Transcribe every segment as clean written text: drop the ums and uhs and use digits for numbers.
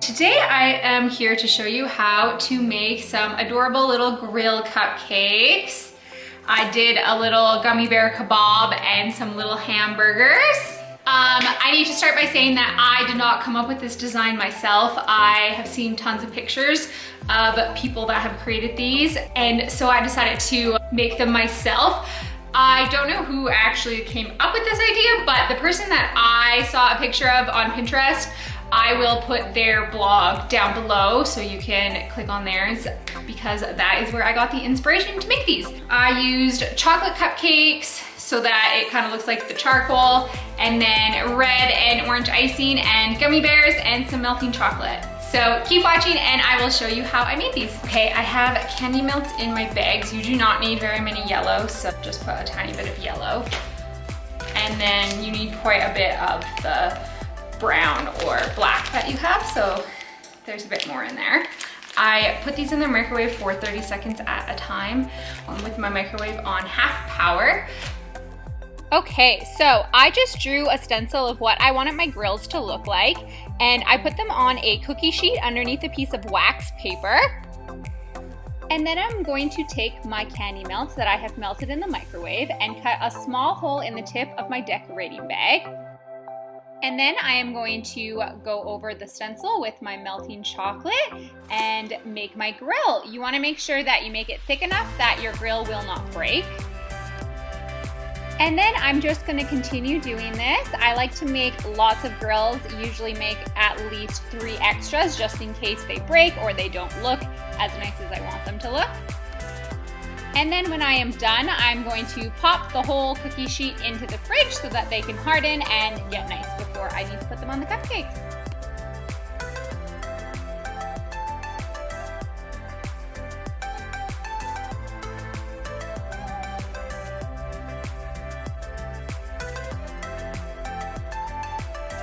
Today I am here to show you how to make some adorable little grill cupcakes. I did a little gummy bear kebab and some little hamburgers. I need to start by saying that I did not come up with this design myself. I have seen tons of pictures of people that have created these, and so I decided to make them myself. I don't know who actually came up with this idea, but the person that I saw a picture of on Pinterest, I will put their blog down below so you can click on theirs, because that is where I got the inspiration to make these. I used chocolate cupcakes so that it kind of looks like the charcoal, and then red and orange icing and gummy bears and some melting chocolate. So keep watching and I will show you how I made these. Okay, I have candy melts in my bags. You do not need very many yellows, so just put a tiny bit of yellow. And then you need quite a bit of the brown or black that you have, so there's a bit more in there. I put these in the microwave for 30 seconds at a time with my microwave on half power. Okay, so I just drew a stencil of what I wanted my grills to look like, and I put them on a cookie sheet underneath a piece of wax paper. And then I'm going to take my candy melts that I have melted in the microwave and cut a small hole in the tip of my decorating bag. And then I am going to go over the stencil with my melting chocolate and make my grill. You want to make sure that you make it thick enough that your grill will not break. And then I'm just going to continue doing this. I like to make lots of grills, usually make at least 3 extras just in case they break or they don't look as nice as I want them to look. And then when I am done, I'm going to pop the whole cookie sheet into the fridge so that they can harden and get nice before I need to put them on the cupcakes.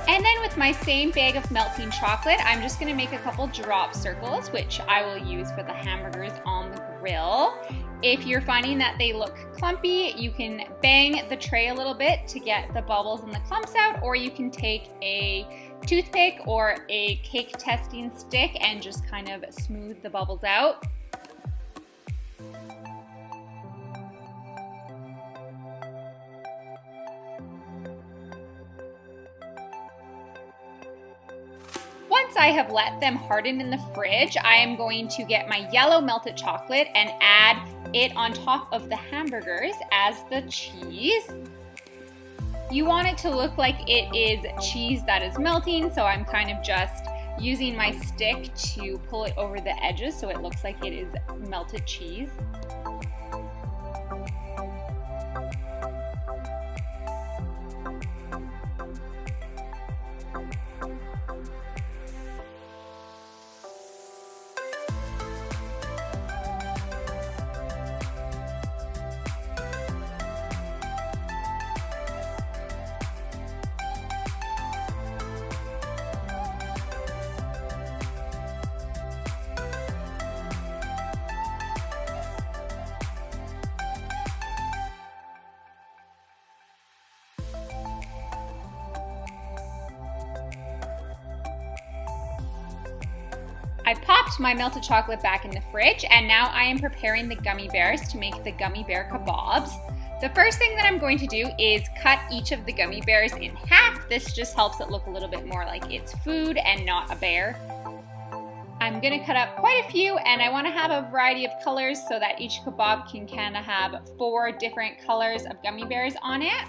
And then with my same bag of melting chocolate, I'm just gonna make a couple drop circles, which I will use for the hamburgers on the grill. If you're finding that they look clumpy, you can bang the tray a little bit to get the bubbles and the clumps out, or you can take a toothpick or a cake testing stick and just kind of smooth the bubbles out. Once I have let them harden in the fridge, I am going to get my yellow melted chocolate and add it on top of the hamburgers as the cheese. You want it to look like it is cheese that is melting, so I'm kind of just using my stick to pull it over the edges so it looks like it is melted cheese. I popped my melted chocolate back in the fridge, and now I am preparing the gummy bears to make the gummy bear kebabs. The first thing that I'm going to do is cut each of the gummy bears in half. This just helps it look a little bit more like it's food and not a bear. I'm gonna cut up quite a few, and I wanna have a variety of colors so that each kebab can kinda have 4 different colors of gummy bears on it.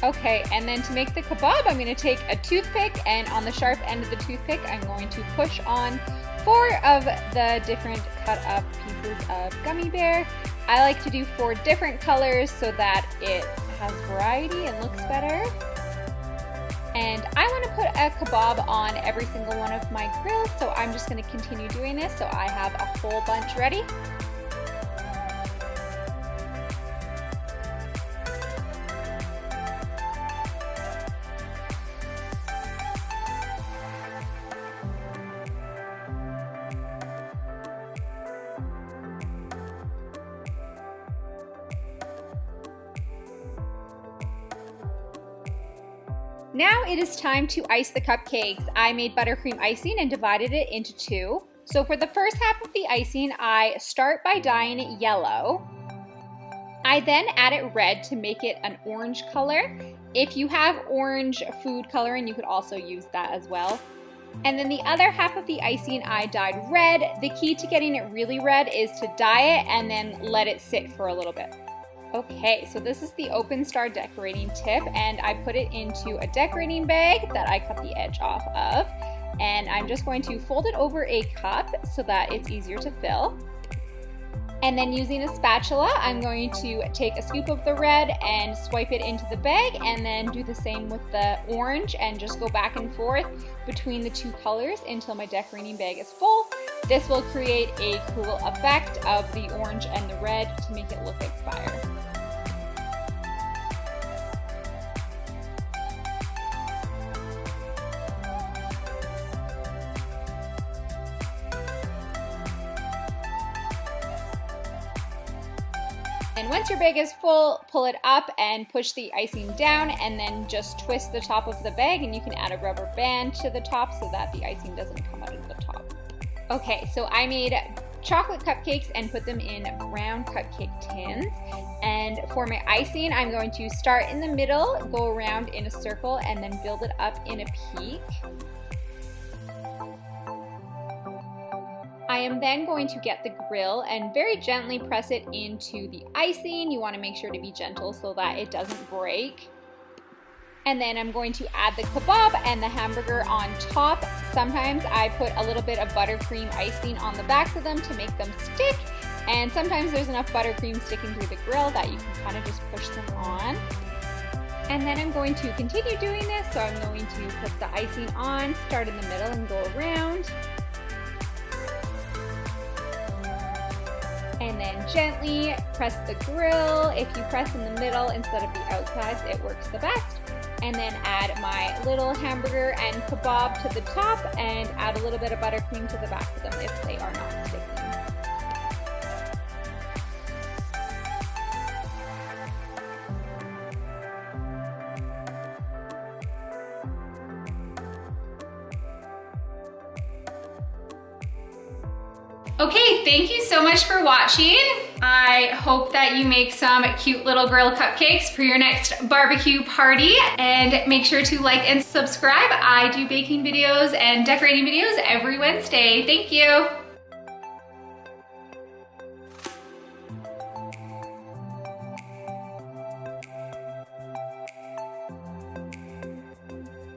Okay, and then to make the kebab, I'm going to take a toothpick, and on the sharp end of the toothpick, I'm going to push on 4 of the different cut up pieces of gummy bear. I like to do 4 different colors so that it has variety and looks better. And I want to put a kebab on every single one of my grills, so I'm just going to continue doing this so I have a whole bunch ready. Now it is time to ice the cupcakes. I made buttercream icing and divided it into two. So for the first half of the icing, I start by dyeing it yellow. I then add it red to make it an orange color. If you have orange food coloring, you could also use that as well. And then the other half of the icing I dyed red. The key to getting it really red is to dye it and then let it sit for a little bit. Okay, so this is the Open Star decorating tip, and I put it into a decorating bag that I cut the edge off of. And I'm just going to fold it over a cup so that it's easier to fill. And then using a spatula, I'm going to take a scoop of the red and swipe it into the bag, and then do the same with the orange and just go back and forth between the two colors until my decorating bag is full. This will create a cool effect of the orange and the red to make it look like fire. And once your bag is full, pull it up and push the icing down, and then just twist the top of the bag, and you can add a rubber band to the top so that the icing doesn't come out of the top. Okay, so I made chocolate cupcakes and put them in round cupcake tins. And for my icing, I'm going to start in the middle, go around in a circle, and then build it up in a peak. I am then going to get the grill and very gently press it into the icing. You want to make sure to be gentle so that it doesn't break. And then I'm going to add the kabob and the hamburger on top. Sometimes I put a little bit of buttercream icing on the backs of them to make them stick. And sometimes there's enough buttercream sticking through the grill that you can kind of just push them on. And then I'm going to continue doing this. So I'm going to put the icing on, start in the middle and go around. And then gently press the grill. If you press in the middle instead of the outsides, it works the best. And then add my little hamburger and kabob to the top, and add a little bit of buttercream to the back of them if they are not sticking. Okay, thank you so much for watching. I hope that you make some cute little grill cupcakes for your next barbecue party, and make sure to like and subscribe. I do baking videos and decorating videos every Wednesday. Thank you.